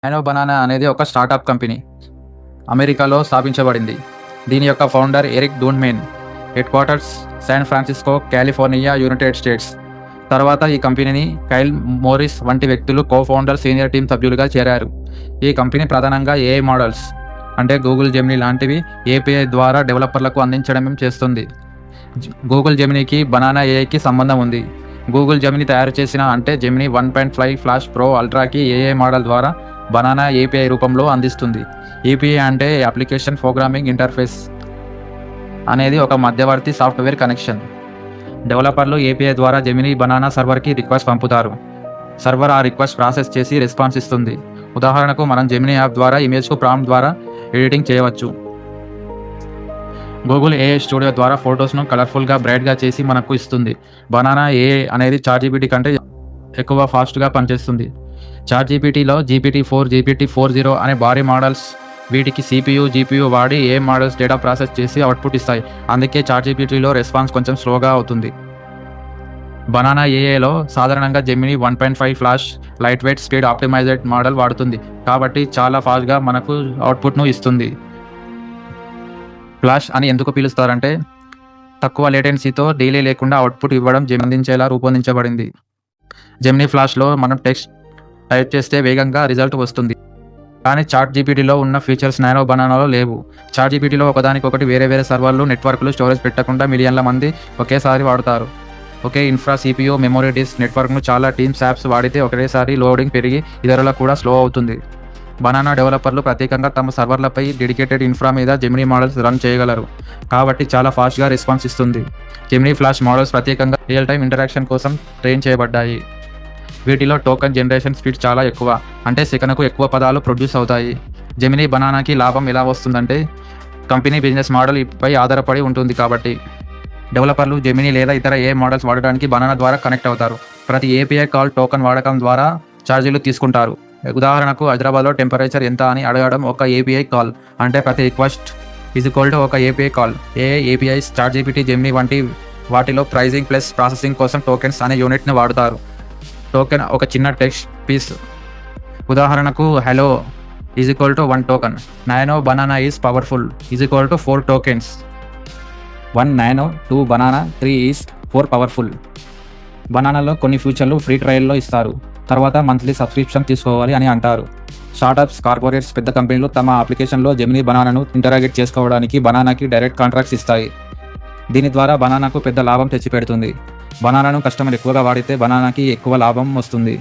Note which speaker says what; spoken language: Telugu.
Speaker 1: నానో బనానా అనేది ఒక స్టార్టప్ కంపెనీ. అమెరికాలో స్థాపించబడింది. దీని యొక్క ఫౌండర్ ఎరిక్ డూన్మెన్. Headquarters San Francisco, California, United States. తర్వాత ఈ కంపెనీని కైల్ మోరిస్ వంటి వ్యక్తులు కో-ఫౌండర్, సీనియర్ టీమ్ సభ్యులుగా చేరారు. ఈ కంపెనీ ప్రధానంగా ఏఐ మోడల్స్ అంటే గూగుల్ జెమినీ లాంటివి ఏపీఐ ద్వారా డెవలపర్లకు అందించడం చేస్తుంది. గూగుల్ జెమినీకి బనానా ఏఐకి సంబంధం ఉంది. గూగుల్ జెమినీ తయారు చేసిన అంటే జెమినీ 1.5 ఫ్లాష్ ప్రో అల్ట్రాకి ఏఐ మోడల్ ద్వారా బనానా ఏపీఐ రూపంలో అందిస్తుంది. ఏపీఐ అంటే అప్లికేషన్ ప్రోగ్రామింగ్ ఇంటర్ఫేస్ అనేది ఒక మధ్యవర్తి సాఫ్ట్వేర్ కనెక్షన్. డెవలపర్లు ఏపీఐ ద్వారా జెమినీ బనానా సర్వర్కి రిక్వెస్ట్ పంపుతారు. సర్వర్ ఆ రిక్వెస్ట్ ప్రాసెస్ చేసి రెస్పాన్స్ ఇస్తుంది. ఉదాహరణకు మనం జెమినీ యాప్ ద్వారా ఇమేజ్కు ప్రాంప్ట్ ద్వారా ఎడిటింగ్ చేయవచ్చు. గూగుల్ ఏఐ స్టూడియో ద్వారా ఫొటోస్ను కలర్ఫుల్గా, బ్రైట్గా చేసి మనకు ఇస్తుంది. బనానా ఏఐ అనేది చాట్‌జీపీటీ కంటే ఎక్కువ ఫాస్ట్గా పనిచేస్తుంది. చాట్‌జీపీటీలో GPT-4, GPT-4.0 అనే భారీ మోడల్స్. వీటికి CPU, GPU వాడి ఏఐ మోడల్స్ డేటా ప్రాసెస్ చేసి అవుట్పుట్ ఇస్తాయి. అందుకే చాట్‌జీపీటీలో రెస్పాన్స్ కొంచెం స్లోగా అవుతుంది. బనానా ఏఐలో సాధారణంగా Gemini 1.5 flash light weight speed optimised model వాడుతుంది. కాబట్టి చాలా ఫాస్ట్గా మనకు అవుట్పుట్ను ఇస్తుంది. ఫ్లాష్ అని ఎందుకు పిలుస్తారంటే తక్కువ లేటెన్సీతో డిలే లేకుండా అవుట్పుట్ ఇవ్వడం అందించేలా రూపొందించబడింది. జెమినీ ఫ్లాష్లో మనం టెక్స్ట్ టైప్ చేస్తే వేగంగా రిజల్ట్ వస్తుంది. కానీ చాట్‌జీపీటీలో ఉన్న ఫీచర్స్ నానో బనానాలో లేవు. చాట్‌జీపీటీలో ఒకదానికొకటి వేరే సర్వర్లు, నెట్వర్క్లు, స్టోరేజ్ పెట్టకుండా మిలియన్ల మంది ఒకేసారి వాడుతారు. ఒకే ఇన్ఫ్రా, CPU, మెమొరీ, డిస్క్ నెట్వర్క్ను చాలా టీమ్స్, యాప్స్ వాడితే ఒకేసారి లోడింగ్ పెరిగి ఇతరులకు కూడా స్లో అవుతుంది. బనానా డెవలపర్లు ప్రత్యేకంగా తమ సర్వర్లపై డెడికేటెడ్ ఇన్ఫ్రా మీద జెమినీ మోడల్స్ రన్ చేయగలరు. కాబట్టి చాలా ఫాస్ట్గా రెస్పాన్స్ ఇస్తుంది. జెమినీ ఫ్లాష్ మోడల్స్ ప్రత్యేకంగా రియల్ టైమ్ ఇంటరాక్షన్ కోసం ట్రైన్ చేయబడ్డాయి. వీటిలో టోకెన్ జనరేషన్ స్పీడ్ చాలా ఎక్కువ, అంటే సెకనుకు ఎక్కువ పదాలు ప్రొడ్యూస్ అవుతాయి. జెమినీ బనానాకి లాభం ఎలా వస్తుందంటే కంపెనీ బిజినెస్ మోడల్ పై ఆధారపడి ఉంటుంది. కాబట్టి డెవలపర్లు జెమినీ లేదా ఇతర ఏఐ మోడల్స్ వాడడానికి బనానా ద్వారా కనెక్ట్ అవుతారు. ప్రతి ఏపీఐ కాల్ టోకెన్ వాడకం ద్వారా ఛార్జీలు తీసుకుంటారు. ఉదాహరణకు హైదరాబాద్లో టెంపరేచర్ ఎంత అని అడగడం ఒక ఏపీఐ కాల్. అంటే ప్రతి రిక్వెస్ట్ ఒక API call. AI APIs, ChatGPT, Gemini వంటి వాటిలో ప్రైజింగ్ ప్లస్ ప్రాసెసింగ్ కోసం టోకెన్స్ అనే యూనిట్ని వాడుతారు. టోకెన్ ఒక చిన్న టెక్స్ట్ పీస్. ఉదాహరణకు hello =1 token. Nano banana is powerful =4 tokens. 1 nano, 2 banana, 3 is 4 powerful. బనానాలో కొన్ని ఫ్యూచర్లు ఫ్రీ ట్రయల్లో ఇస్తారు. తర్వాత మంత్లీ సబ్స్క్రిప్షన్ తీసుకోవాలి అని అంటారు. స్టార్టప్స్, కార్పొరేట్స్, పెద్ద కంపెనీలు తమ అప్లికేషన్లో జెమినీ బనానాను ఇంటరాగేట్ చేసుకోవడానికి బనానాకి డైరెక్ట్ కాంట్రాక్ట్స్ ఇస్తాయి. దీని ద్వారా బనానాకు పెద్ద లాభం తెచ్చిపెడుతుంది. బనానాను కస్టమర్ ఎక్కువగా వాడితే బనానాకి ఎక్కువ లాభం వస్తుంది.